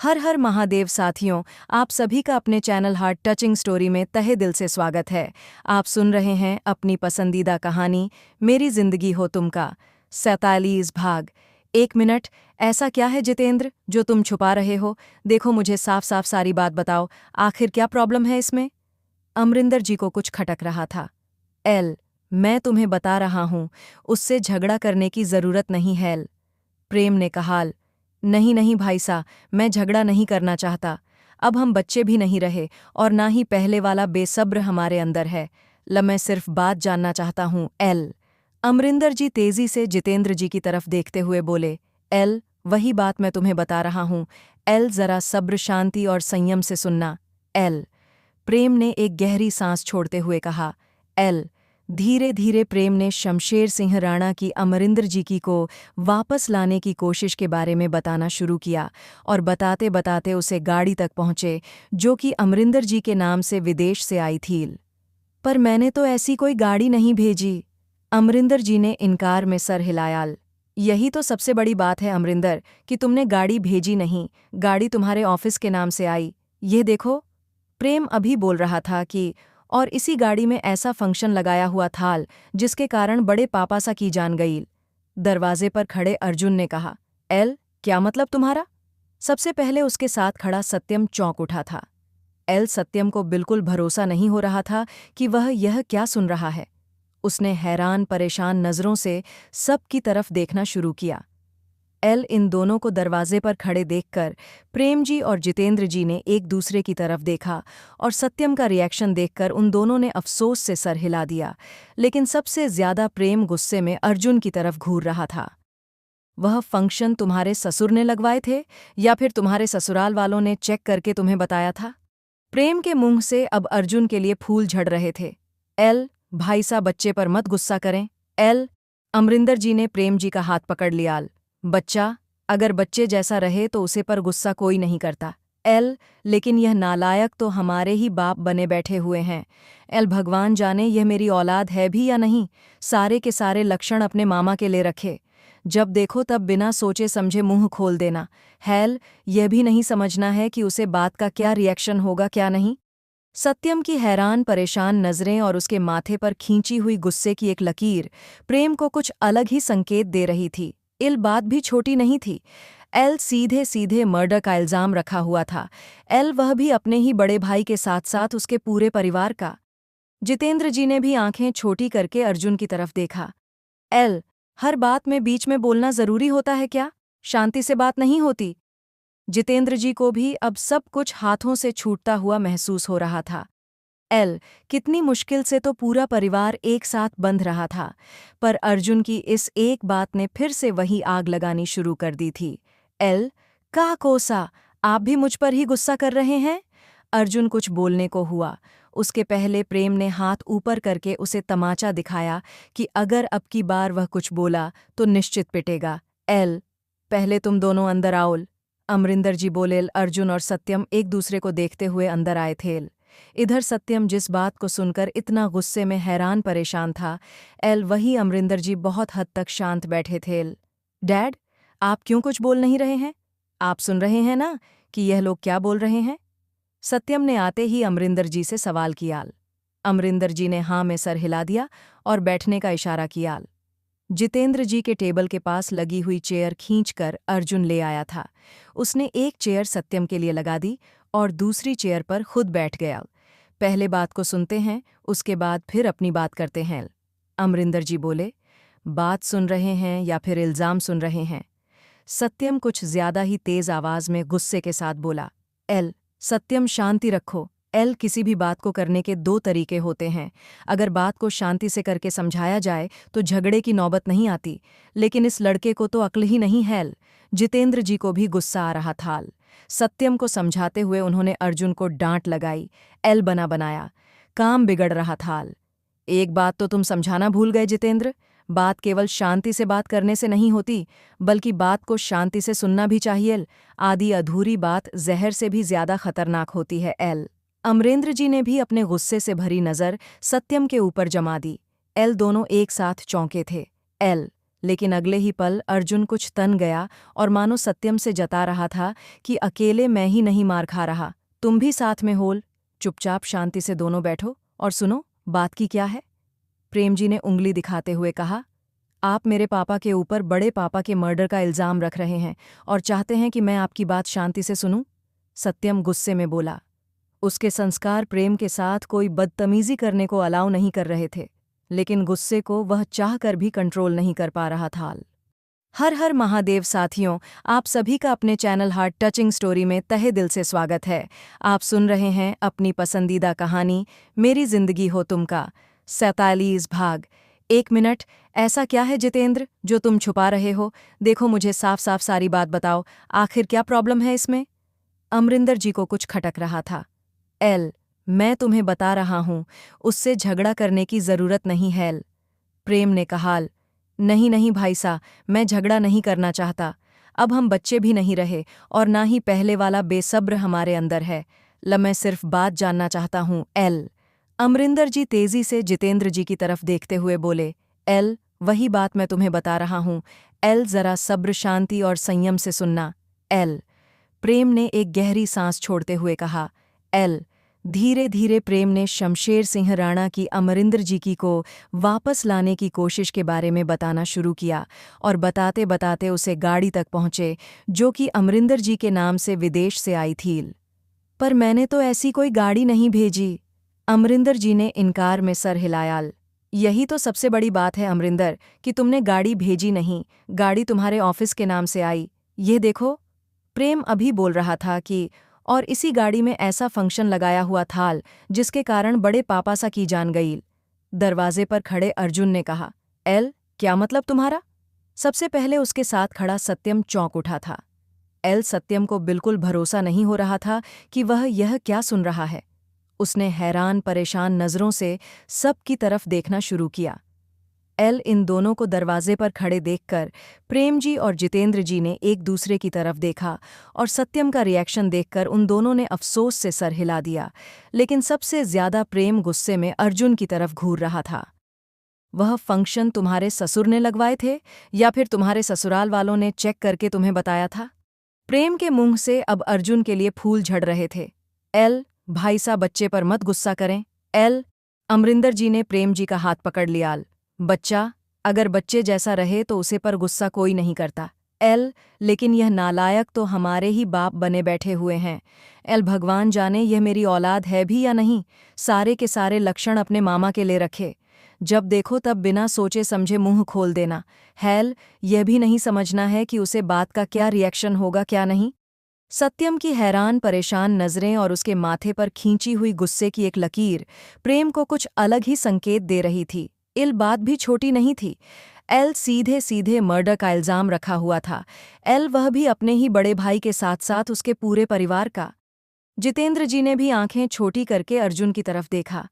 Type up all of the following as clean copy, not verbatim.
हर हर महादेव साथियों, आप सभी का अपने चैनल हार्ट टचिंग स्टोरी में तहे दिल से स्वागत है। आप सुन रहे हैं अपनी पसंदीदा कहानी मेरी जिंदगी हो तुम का 47 भाग। 1 मिनट, ऐसा क्या है जितेंद्र जो तुम छुपा रहे हो? देखो, मुझे साफ साफ सारी बात बताओ, आखिर क्या प्रॉब्लम है इसमें? अमरिंदर जी को कुछ खटक रहा था। मैं तुम्हें बता रहा हूं, उससे झगड़ा करने की जरूरत नहीं है। प्रेम ने कहा। नहीं नहीं भाई सा, मैं झगड़ा नहीं करना चाहता। अब हम बच्चे भी नहीं रहे और ना ही पहले वाला बेसब्र हमारे अंदर है। मैं सिर्फ बात जानना चाहता हूँ। अमरिंदर जी तेजी से जितेंद्र जी की तरफ देखते हुए बोले। वही बात मैं तुम्हें बता रहा हूँ। जरा सब्र, शांति और संयम से सुनना। प्रेम ने एक गहरी सांस छोड़ते हुए कहा। धीरे धीरे प्रेम ने शमशेर सिंह राणा की अमरिंदर जी की को वापस लाने की कोशिश के बारे में बताना शुरू किया और बताते बताते उसे गाड़ी तक पहुंचे जो कि अमरिंदर जी के नाम से विदेश से आई थी। पर मैंने तो ऐसी कोई गाड़ी नहीं भेजी, अमरिंदर जी ने इनकार में सर हिलाया। यही तो सबसे बड़ी बात है अमरिंदर, कि तुमने गाड़ी भेजी नहीं, गाड़ी तुम्हारे ऑफिस के नाम से आई। ये देखो। प्रेम अभी बोल रहा था कि और इसी गाड़ी में ऐसा फंक्शन लगाया हुआ था जिसके कारण बड़े पापा सा की जान गई। दरवाजे पर खड़े अर्जुन ने कहा। क्या मतलब तुम्हारा? सबसे पहले उसके साथ खड़ा सत्यम चौंक उठा था। सत्यम को बिल्कुल भरोसा नहीं हो रहा था कि वह यह क्या सुन रहा है। उसने हैरान परेशान नजरों से सबकी तरफ देखना शुरू किया। इन दोनों को दरवाजे पर खड़े देखकर प्रेम जी और जितेंद्र जी ने एक दूसरे की तरफ देखा और सत्यम का रिएक्शन देखकर उन दोनों ने अफसोस से सर हिला दिया। लेकिन सबसे ज्यादा प्रेम गुस्से में अर्जुन की तरफ घूर रहा था। वह फंक्शन तुम्हारे ससुर ने लगवाए थे या फिर तुम्हारे ससुराल वालों ने चेक करके तुम्हें बताया था? प्रेम के मुंह से अब अर्जुन के लिए फूल झड़ रहे थे। भाई सा, बच्चे पर मत गुस्सा करें। अमरिंदर जी ने प्रेम जी का हाथ पकड़ लिया। बच्चा अगर बच्चे जैसा रहे तो उसे पर गुस्सा कोई नहीं करता। लेकिन यह नालायक तो हमारे ही बाप बने बैठे हुए हैं। भगवान जाने यह मेरी औलाद है भी या नहीं। सारे के सारे लक्षण अपने मामा के ले रखे। जब देखो तब बिना सोचे समझे मुंह खोल देना। यह भी नहीं समझना है कि उसे बात का क्या रिएक्शन होगा क्या नहीं। सत्यम की हैरान परेशान नजरें और उसके माथे पर खींची हुई गुस्से की एक लकीर प्रेम को कुछ अलग ही संकेत दे रही थी। बात भी छोटी नहीं थी। सीधे सीधे मर्डर का इल्जाम रखा हुआ था। वह भी अपने ही बड़े भाई के साथ साथ उसके पूरे परिवार का। जितेंद्र जी ने भी आंखें छोटी करके अर्जुन की तरफ देखा। हर बात में बीच में बोलना जरूरी होता है क्या? शांति से बात नहीं होती? जितेंद्र जी को भी अब सब कुछ हाथों से छूटता हुआ महसूस हो रहा था। कितनी मुश्किल से तो पूरा परिवार एक साथ बंध रहा था, पर अर्जुन की इस एक बात ने फिर से वही आग लगानी शुरू कर दी थी। का कोसा, आप भी मुझ पर ही गुस्सा कर रहे हैं? अर्जुन कुछ बोलने को हुआ, उसके पहले प्रेम ने हाथ ऊपर करके उसे तमाचा दिखाया कि अगर अब की बार वह कुछ बोला तो निश्चित पिटेगा। पहले तुम दोनों अंदर आओ, अमरिंदर जी बोले। अर्जुन और सत्यम एक दूसरे को देखते हुए अंदर आए थे। इधर सत्यम जिस बात को सुनकर इतना गुस्से में हैरान परेशान था, वही अमरिंदर जी बहुत हद तक शांत बैठे थे। डैड, आप क्यों कुछ बोल नहीं रहे हैं? आप सुन रहे हैं ना कि यह लोग क्या बोल रहे हैं? सत्यम ने आते ही अमरिंदर जी से सवाल किया। अमरिंदर जी ने हाँ में सर हिला दिया और बैठने का इशारा किया। जितेंद्र जी के टेबल के पास लगी हुई चेयर खींचकर अर्जुन ले आया था। उसने एक चेयर सत्यम के लिए लगा दी और दूसरी चेयर पर खुद बैठ गया। पहले बात को सुनते हैं, उसके बाद फिर अपनी बात करते हैं, अमरिंदर जी बोले। बात सुन रहे हैं या फिर इल्जाम सुन रहे हैं? सत्यम कुछ ज्यादा ही तेज आवाज में गुस्से के साथ बोला। सत्यम, शांति रखो। किसी भी बात को करने के दो तरीके होते हैं। अगर बात को शांति से करके समझाया जाए तो झगड़े की नौबत नहीं आती, लेकिन इस लड़के को तो अक्ल ही नहीं है। जितेंद्र जी को भी गुस्सा आ रहा था। सत्यम को समझाते हुए उन्होंने अर्जुन को डांट लगाई। बना बनाया, काम बिगड़ रहा था। एक बात तो तुम समझाना भूल गए जितेंद्र, बात केवल शांति से बात करने से नहीं होती, बल्कि बात को शांति से सुनना भी चाहिए। आधी अधूरी बात जहर से भी ज्यादा खतरनाक होती है। अमरेंद्र जी ने भी अपने गुस्से से भरी नज़र सत्यम के ऊपर जमा दी। दोनों एक साथ चौंके थे। लेकिन अगले ही पल अर्जुन कुछ तन गया और मानो सत्यम से जता रहा था कि अकेले मैं ही नहीं मार खा रहा, तुम भी साथ में होल। चुपचाप शांति से दोनों बैठो और सुनो, बात की क्या है? प्रेम जी ने उंगली दिखाते हुए कहा, आप मेरे पापा के ऊपर बड़े पापा के मर्डर का इल्जाम रख रहे हैं और चाहते हैं कि मैं आपकी बात शांति से सुनूं। सत्यम गुस्से में बोला। उसके संस्कार प्रेम के साथ कोई बदतमीजी करने को अलाउ नहीं कर रहे थे, लेकिन गुस्से को वह चाहकर भी कंट्रोल नहीं कर पा रहा था। हर हर महादेव साथियों, आप सभी का अपने चैनल हार्ट टचिंग स्टोरी में तहे दिल से स्वागत है। आप सुन रहे हैं अपनी पसंदीदा कहानी मेरी जिंदगी हो तुम का 47 भाग। 1 मिनट, ऐसा क्या है जितेंद्र जो तुम छुपा रहे हो? देखो, मुझे साफ साफ सारी बात बताओ, आखिर क्या प्रॉब्लम है इसमें? अमरिंदर जी को कुछ खटक रहा था। मैं तुम्हें बता रहा हूं, उससे झगड़ा करने की जरूरत नहीं है। प्रेम ने कहा। नहीं नहीं भाई सा, मैं झगड़ा नहीं करना चाहता। अब हम बच्चे भी नहीं रहे और ना ही पहले वाला बेसब्र हमारे अंदर है। मैं सिर्फ बात जानना चाहता हूं। अमरिंदर जी तेजी से जितेंद्र जी की तरफ देखते हुए बोले। वही बात मैं तुम्हें बता रहा हूं। जरा सब्र, शांति और संयम से सुनना। प्रेम ने एक गहरी सांस छोड़ते हुए कहा। धीरे धीरे प्रेम ने शमशेर सिंह राणा की अमरिंदर जी की को वापस लाने की कोशिश के बारे में बताना शुरू किया और बताते बताते उसे गाड़ी तक पहुंचे जो कि अमरिंदर जी के नाम से विदेश से आई थी। पर मैंने तो ऐसी कोई गाड़ी नहीं भेजी। अमरिंदर जी ने इनकार में सर हिलाया। यही तो सबसे बड़ी बात है अमरिंदर, कि तुमने गाड़ी भेजी नहीं, गाड़ी तुम्हारे ऑफिस के नाम से आई। ये देखो। प्रेम अभी बोल रहा था कि और इसी गाड़ी में ऐसा फंक्शन लगाया हुआ था जिसके कारण बड़े पापा सा की जान गई। दरवाजे पर खड़े अर्जुन ने कहा। क्या मतलब तुम्हारा? सबसे पहले उसके साथ खड़ा सत्यम चौंक उठा था। सत्यम को बिल्कुल भरोसा नहीं हो रहा था कि वह यह क्या सुन रहा है। उसने हैरान परेशान नजरों से सब की तरफ देखना शुरू किया। इन दोनों को दरवाजे पर खड़े देखकर प्रेम जी और जितेंद्र जी ने एक दूसरे की तरफ देखा और सत्यम का रिएक्शन देखकर उन दोनों ने अफसोस से सर हिला दिया। लेकिन सबसे ज्यादा प्रेम गुस्से में अर्जुन की तरफ घूर रहा था। वह फंक्शन तुम्हारे ससुर ने लगवाए थे या फिर तुम्हारे ससुराल वालों ने चेक करके तुम्हें बताया था? प्रेम के मुंह से अब अर्जुन के लिए फूल झड़ रहे थे। भाई सा, बच्चे पर मत गुस्सा करें। अमरिंदर जी ने प्रेम जी का हाथ पकड़ लिया। बच्चा अगर बच्चे जैसा रहे तो उसे पर गुस्सा कोई नहीं करता। लेकिन यह नालायक तो हमारे ही बाप बने बैठे हुए हैं। भगवान जाने यह मेरी औलाद है भी या नहीं। सारे के सारे लक्षण अपने मामा के ले रखे। जब देखो तब बिना सोचे समझे मुंह खोल देना। यह भी नहीं समझना है कि उसे बात का क्या रिएक्शन होगा क्या नहीं। सत्यम की हैरान परेशान नजरें और उसके माथे पर खींची हुई गुस्से की एक लकीर प्रेम को कुछ अलग ही संकेत दे रही थी। बात भी छोटी नहीं थी। सीधे सीधे मर्डर का इल्जाम रखा हुआ था। वह भी अपने ही बड़े भाई के साथ साथ उसके पूरे परिवार का। जितेंद्र जी ने भी आंखें छोटी करके अर्जुन की तरफ देखा।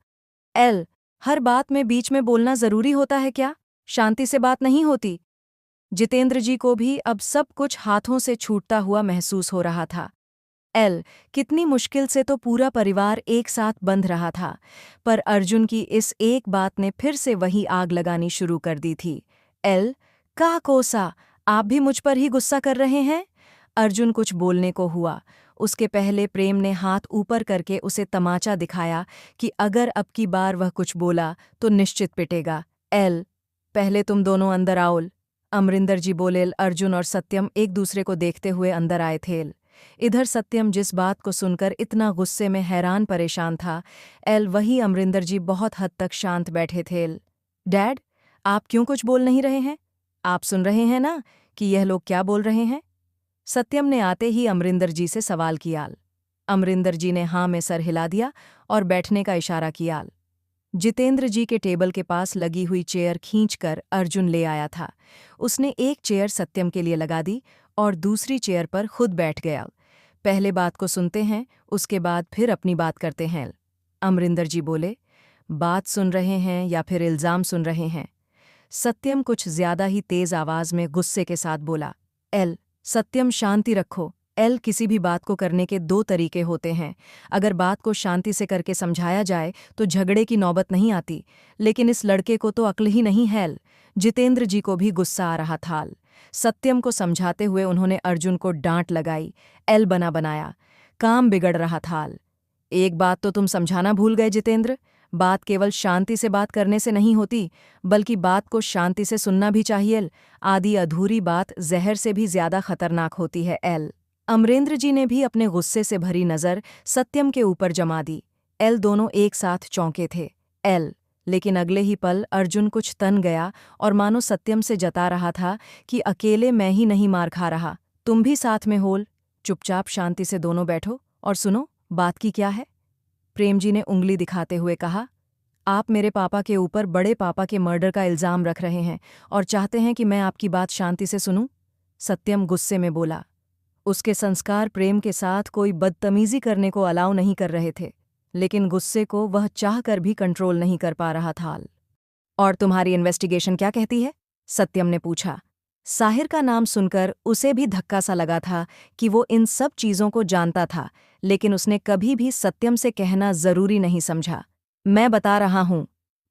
हर बात में बीच में बोलना जरूरी होता है क्या? शांति से बात नहीं होती? जितेंद्र जी को भी अब सब कुछ हाथों से छूटता हुआ महसूस हो रहा था। कितनी मुश्किल से तो पूरा परिवार एक साथ बंध रहा था, पर अर्जुन की इस एक बात ने फिर से वही आग लगानी शुरू कर दी थी। का कोसा, आप भी मुझ पर ही गुस्सा कर रहे हैं? अर्जुन कुछ बोलने को हुआ, उसके पहले प्रेम ने हाथ ऊपर करके उसे तमाचा दिखाया कि अगर अब की बार वह कुछ बोला तो निश्चित पिटेगा। पहले तुम दोनों अंदर आओ। अमरिंदर जी बोले। अर्जुन और सत्यम एक दूसरे को देखते हुए अंदर आए थे। इधर सत्यम जिस बात को सुनकर इतना गुस्से में हैरान परेशान था, वही अमरिंदर जी बहुत हद तक शांत बैठे थे। डैड, आप क्यों कुछ बोल नहीं रहे हैं? आप सुन रहे हैं ना कि यह लोग क्या बोल रहे हैं? सत्यम ने आते ही अमरिंदर जी से सवाल किया। अमरिंदर जी ने हाँ में सर हिला दिया और बैठने का इशारा किया। जितेंद्र जी के टेबल के पास लगी हुई चेयर खींचकर अर्जुन ले आया था। उसने एक चेयर सत्यम के लिए लगा दी और दूसरी चेयर पर खुद बैठ गया। पहले बात को सुनते हैं, उसके बाद फिर अपनी बात करते हैं। अमरिंदर जी बोले। बात सुन रहे हैं या फिर इल्जाम सुन रहे हैं? सत्यम कुछ ज्यादा ही तेज आवाज में गुस्से के साथ बोला। सत्यम, शांति रखो। एल किसी भी बात को करने के दो तरीके होते हैं। अगर बात को शांति से करके समझाया जाए तो झगड़े की नौबत नहीं आती, लेकिन इस लड़के को तो अक्ल ही नहीं है। जितेंद्र जी को भी गुस्सा आ रहा था। सत्यम को समझाते हुए उन्होंने अर्जुन को डांट लगाई। एल बना बनाया, काम बिगड़ रहा था। एक बात तो तुम समझाना भूल गए जितेंद्र, बात केवल शांति से बात करने से नहीं होती, बल्कि बात को शांति से सुनना भी चाहिए। आधी अधूरी बात जहर से भी ज्यादा खतरनाक होती है। एल अमरेंद्र जी ने भी अपने गुस्से से भरी नज़र सत्यम के ऊपर जमा दी। एल दोनों एक साथ चौंके थे। एल लेकिन अगले ही पल अर्जुन कुछ तन गया और मानो सत्यम से जता रहा था कि अकेले मैं ही नहीं मार खा रहा, तुम भी साथ में होल। चुपचाप शांति से दोनों बैठो और सुनो, बात की क्या है। प्रेम जी ने उंगली दिखाते हुए कहा, आप मेरे पापा के ऊपर बड़े पापा के मर्डर का इल्जाम रख रहे हैं और चाहते हैं कि मैं आपकी बात शांति से सुनूं। सत्यम गुस्से में बोला। उसके संस्कार प्रेम के साथ कोई बदतमीजी करने को अलाउ नहीं कर रहे थे, लेकिन गुस्से को वह चाह कर भी कंट्रोल नहीं कर पा रहा था। और तुम्हारी इन्वेस्टिगेशन क्या कहती है? सत्यम ने पूछा। साहिर का नाम सुनकर उसे भी धक्का सा लगा था कि वो इन सब चीज़ों को जानता था, लेकिन उसने कभी भी सत्यम से कहना जरूरी नहीं समझा। मैं बता रहा हूं,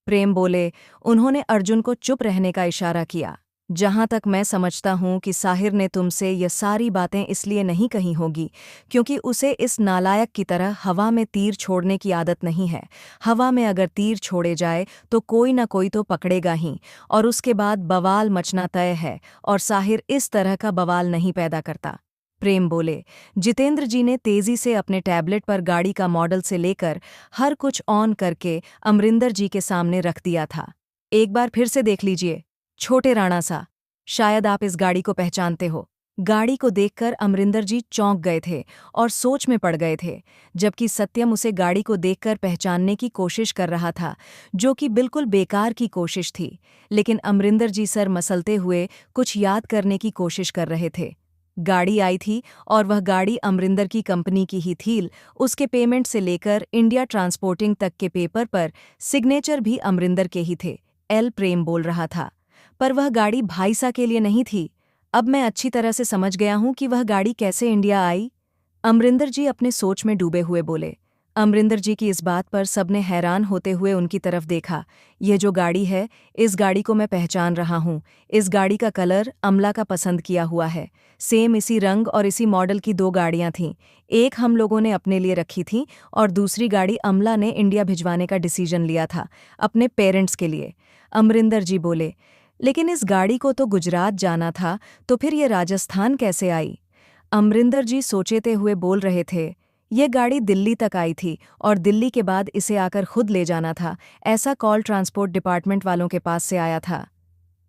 प्रेम बोले। उन्होंने अर्जुन को चुप रहने का इशारा किया। जहां तक मैं समझता हूं कि साहिर ने तुमसे ये सारी बातें इसलिए नहीं कही होगी क्योंकि उसे इस नालायक की तरह हवा में तीर छोड़ने की आदत नहीं है। हवा में अगर तीर छोड़े जाए तो कोई ना कोई तो पकड़ेगा ही, और उसके बाद बवाल मचना तय है, और साहिर इस तरह का बवाल नहीं पैदा करता। प्रेम बोले। जितेंद्र जी ने तेजी से अपने टैबलेट पर गाड़ी का मॉडल से लेकर हर कुछ ऑन करके अमरिंदर जी के सामने रख दिया था। एक बार फिर से देख लीजिए, छोटे राणा सा, शायद आप इस गाड़ी को पहचानते हो। गाड़ी को देखकर अमरिंदर जी चौंक गए थे और सोच में पड़ गए थे, जबकि सत्यम उसे गाड़ी को देखकर पहचानने की कोशिश कर रहा था, जो कि बिल्कुल बेकार की कोशिश थी। लेकिन अमरिंदर जी सर मसलते हुए कुछ याद करने की कोशिश कर रहे थे। गाड़ी आई थी और वह गाड़ी अमरिंदर की कंपनी की ही थी। उसके पेमेंट से लेकर इंडिया ट्रांसपोर्टिंग तक के पेपर पर सिग्नेचर भी अमरिंदर के ही थे। एल प्रेम बोल रहा था। पर वह गाड़ी भाईसा के लिए नहीं थी। अब मैं अच्छी तरह से समझ गया हूं कि वह गाड़ी कैसे इंडिया आई। अमरिंदर जी अपने सोच में डूबे हुए बोले। अमरिंदर जी की इस बात पर सबने हैरान होते हुए उनकी तरफ देखा। यह जो गाड़ी है, इस गाड़ी को मैं पहचान रहा हूं। इस गाड़ी का कलर अमला का पसंद किया हुआ है। सेम इसी रंग और इसी मॉडल की दो गाड़ियां थीं। एक हम लोगों ने अपने लिए रखी थी और दूसरी गाड़ी अमला ने इंडिया भिजवाने का डिसीजन लिया था, अपने पेरेंट्स के लिए। अमरिंदर जी बोले। लेकिन इस गाड़ी को तो गुजरात जाना था, तो फिर ये राजस्थान कैसे आई? अमरिंदर जी सोचते हुए बोल रहे थे। ये गाड़ी दिल्ली तक आई थी और दिल्ली के बाद इसे आकर खुद ले जाना था, ऐसा कॉल ट्रांसपोर्ट डिपार्टमेंट वालों के पास से आया था।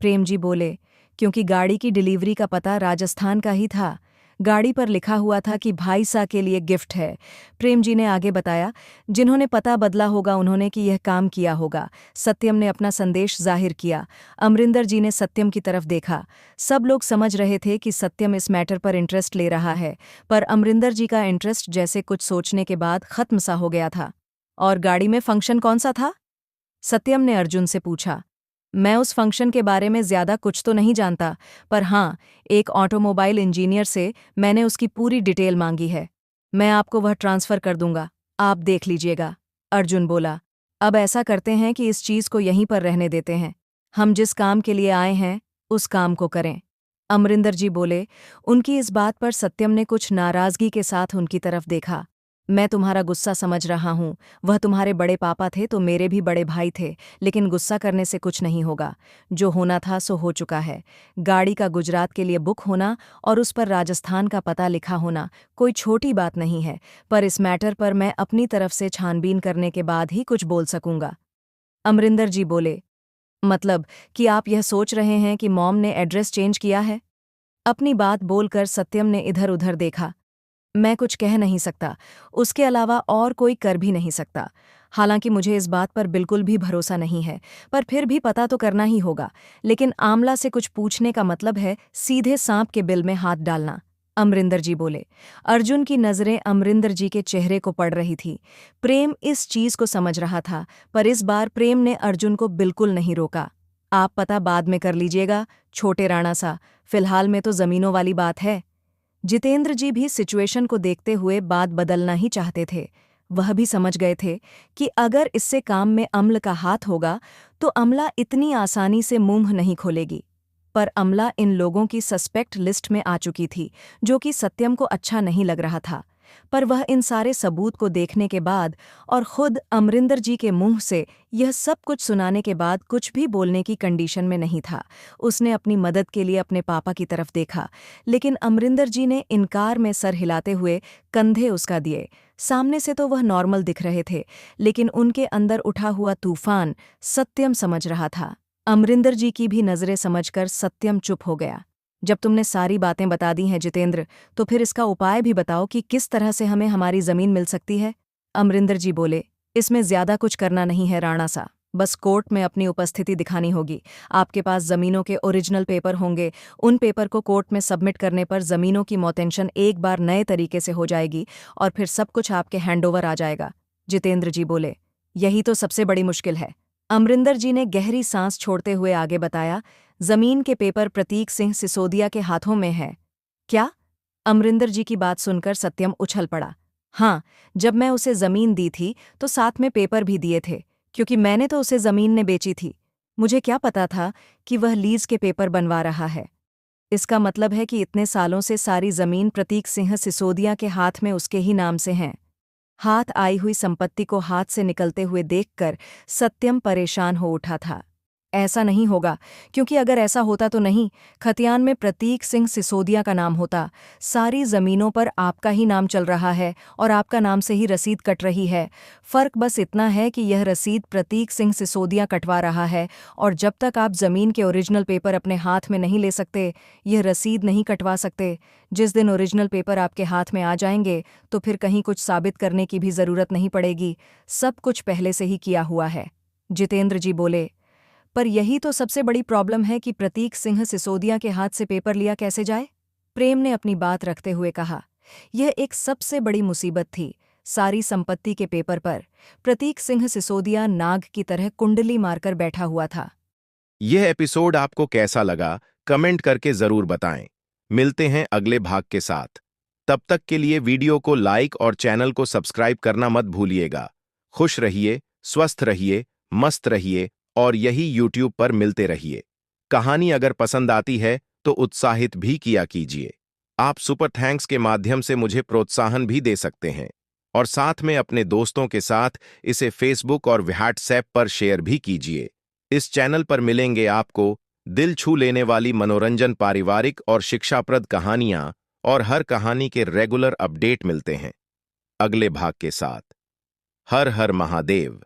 प्रेम जी बोले। क्योंकि गाड़ी की डिलीवरी का पता राजस्थान का ही था। गाड़ी पर लिखा हुआ था कि भाईसा के लिए गिफ्ट है। प्रेम जी ने आगे बताया। जिन्होंने पता बदला होगा उन्होंने कि यह काम किया होगा। सत्यम ने अपना संदेश जाहिर किया। अमरिंदर जी ने सत्यम की तरफ देखा। सब लोग समझ रहे थे कि सत्यम इस मैटर पर इंटरेस्ट ले रहा है, पर अमरिंदर जी का इंटरेस्ट जैसे कुछ सोचने के बाद खत्म सा हो गया था। और गाड़ी में फंक्शन कौन सा था? सत्यम ने अर्जुन से पूछा। मैं उस फंक्शन के बारे में ज्यादा कुछ तो नहीं जानता, पर हाँ, एक ऑटोमोबाइल इंजीनियर से मैंने उसकी पूरी डिटेल मांगी है। मैं आपको वह ट्रांसफर कर दूंगा, आप देख लीजिएगा। अर्जुन बोला। अब ऐसा करते हैं कि इस चीज को यहीं पर रहने देते हैं। हम जिस काम के लिए आए हैं उस काम को करें। अमरिंदर जी बोले। उनकी इस बात पर सत्यम ने कुछ नाराजगी के साथ उनकी तरफ देखा। मैं तुम्हारा गुस्सा समझ रहा हूं। वह तुम्हारे बड़े पापा थे तो मेरे भी बड़े भाई थे, लेकिन गुस्सा करने से कुछ नहीं होगा। जो होना था सो हो चुका है। गाड़ी का गुजरात के लिए बुक होना और उस पर राजस्थान का पता लिखा होना कोई छोटी बात नहीं है, पर इस मैटर पर मैं अपनी तरफ से छानबीन करने के बाद ही कुछ बोल सकूंगा। अमरिंदर जी बोले। मतलब कि आप यह सोच रहे हैं कि मॉम ने एड्रेस चेंज किया है? अपनी बात बोलकर सत्यम ने इधर उधर देखा। मैं कुछ कह नहीं सकता, उसके अलावा और कोई कर भी नहीं सकता। हालांकि मुझे इस बात पर बिल्कुल भी भरोसा नहीं है, पर फिर भी पता तो करना ही होगा। लेकिन आमला से कुछ पूछने का मतलब है सीधे सांप के बिल में हाथ डालना। अमरिंदर जी बोले। अर्जुन की नज़रें अमरिंदर जी के चेहरे को पड़ रही थी। प्रेम इस चीज को समझ रहा था, पर इस बार प्रेम ने अर्जुन को बिल्कुल नहीं रोका। आप पता बाद में कर लीजिएगा, छोटे राणा सा, फिलहाल में तो जमीनों वाली बात है। जितेंद्र जी भी सिचुएशन को देखते हुए बात बदलना ही चाहते थे। वह भी समझ गए थे कि अगर इससे काम में अम्ल का हाथ होगा तो अमला इतनी आसानी से मुंह नहीं खोलेगी। पर अमला इन लोगों की सस्पेक्ट लिस्ट में आ चुकी थी, जो कि सत्यम को अच्छा नहीं लग रहा था। पर वह इन सारे सबूत को देखने के बाद और खुद अमरिंदर जी के मुंह से यह सब कुछ सुनाने के बाद कुछ भी बोलने की कंडीशन में नहीं था। उसने अपनी मदद के लिए अपने पापा की तरफ देखा, लेकिन अमरिंदर जी ने इनकार में सर हिलाते हुए कंधे उसका दिए। सामने से तो वह नॉर्मल दिख रहे थे, लेकिन उनके अंदर उठा हुआ तूफान सत्यम समझ रहा था। अमरिंदर जी की भी नज़रें समझकर सत्यम चुप हो गया। जब तुमने सारी बातें बता दी हैं जितेंद्र, तो फिर इसका उपाय भी बताओ कि किस तरह से हमें हमारी ज़मीन मिल सकती है। अमरिंदर जी बोले, इसमें ज़्यादा कुछ करना नहीं है राणा सा, बस कोर्ट में अपनी उपस्थिति दिखानी होगी। आपके पास ज़मीनों के ओरिजिनल पेपर होंगे, उन पेपर को कोर्ट में सबमिट करने पर ज़मीनों की मौतेंशन एक बार नए तरीके से हो जाएगी और फिर सब कुछ आपके हैंडओवर आ जाएगा। जितेंद्र जी बोले, यही तो सबसे बड़ी मुश्किल है। अमरिंदर जी ने गहरी सांस छोड़ते हुए आगे बताया, जमीन के पेपर प्रतीक सिंह सिसोदिया के हाथों में है। क्या? अमरिंदर जी की बात सुनकर सत्यम उछल पड़ा। हाँ, जब मैं उसे जमीन दी थी तो साथ में पेपर भी दिए थे, क्योंकि मैंने तो उसे जमीन ने बेची थी। मुझे क्या पता था कि वह लीज के पेपर बनवा रहा है। इसका मतलब है कि इतने सालों से सारी जमीन प्रतीक सिंह सिसोदिया के हाथ में उसके ही नाम से हैं। हाथ आई हुई संपत्ति को हाथ से निकलते हुए देखकर सत्यम परेशान हो उठा था। ऐसा नहीं होगा, क्योंकि अगर ऐसा होता तो नहीं, खतियान में प्रतीक सिंह सिसोदिया का नाम होता। सारी जमीनों पर आपका ही नाम चल रहा है और आपका नाम से ही रसीद कट रही है। फर्क बस इतना है कि यह रसीद प्रतीक सिंह सिसोदिया कटवा रहा है, और जब तक आप जमीन के ओरिजिनल पेपर अपने हाथ में नहीं ले सकते, यह रसीद नहीं कटवा सकते। जिस दिन ओरिजिनल पेपर आपके हाथ में आ जाएंगे तो फिर कहीं कुछ साबित करने की भी जरूरत नहीं पड़ेगी। सब कुछ पहले से ही किया हुआ है। जितेंद्र जी बोले, पर यही तो सबसे बड़ी प्रॉब्लम है कि प्रतीक सिंह सिसोदिया के हाथ से पेपर लिया कैसे जाए। प्रेम ने अपनी बात रखते हुए कहा, यह एक सबसे बड़ी मुसीबत थी। सारी संपत्ति के पेपर पर प्रतीक सिंह सिसोदिया नाग की तरह कुंडली मारकर बैठा हुआ था। यह एपिसोड आपको कैसा लगा, कमेंट करके जरूर बताएं। मिलते हैं अगले भाग के साथ। तब तक के लिए वीडियो को लाइक और चैनल को सब्सक्राइब करना मत भूलिएगा। खुश रहिए, स्वस्थ रहिए, मस्त रहिए और यही यूट्यूब पर मिलते रहिए। कहानी अगर पसंद आती है तो उत्साहित भी किया कीजिए। आप सुपर थैंक्स के माध्यम से मुझे प्रोत्साहन भी दे सकते हैं और साथ में अपने दोस्तों के साथ इसे फेसबुक और व्हाट्सएप पर शेयर भी कीजिए। इस चैनल पर मिलेंगे आपको दिल छू लेने वाली मनोरंजन, पारिवारिक और शिक्षाप्रद कहानियां, और हर कहानी के रेगुलर अपडेट मिलते हैं अगले भाग के साथ। हर हर महादेव।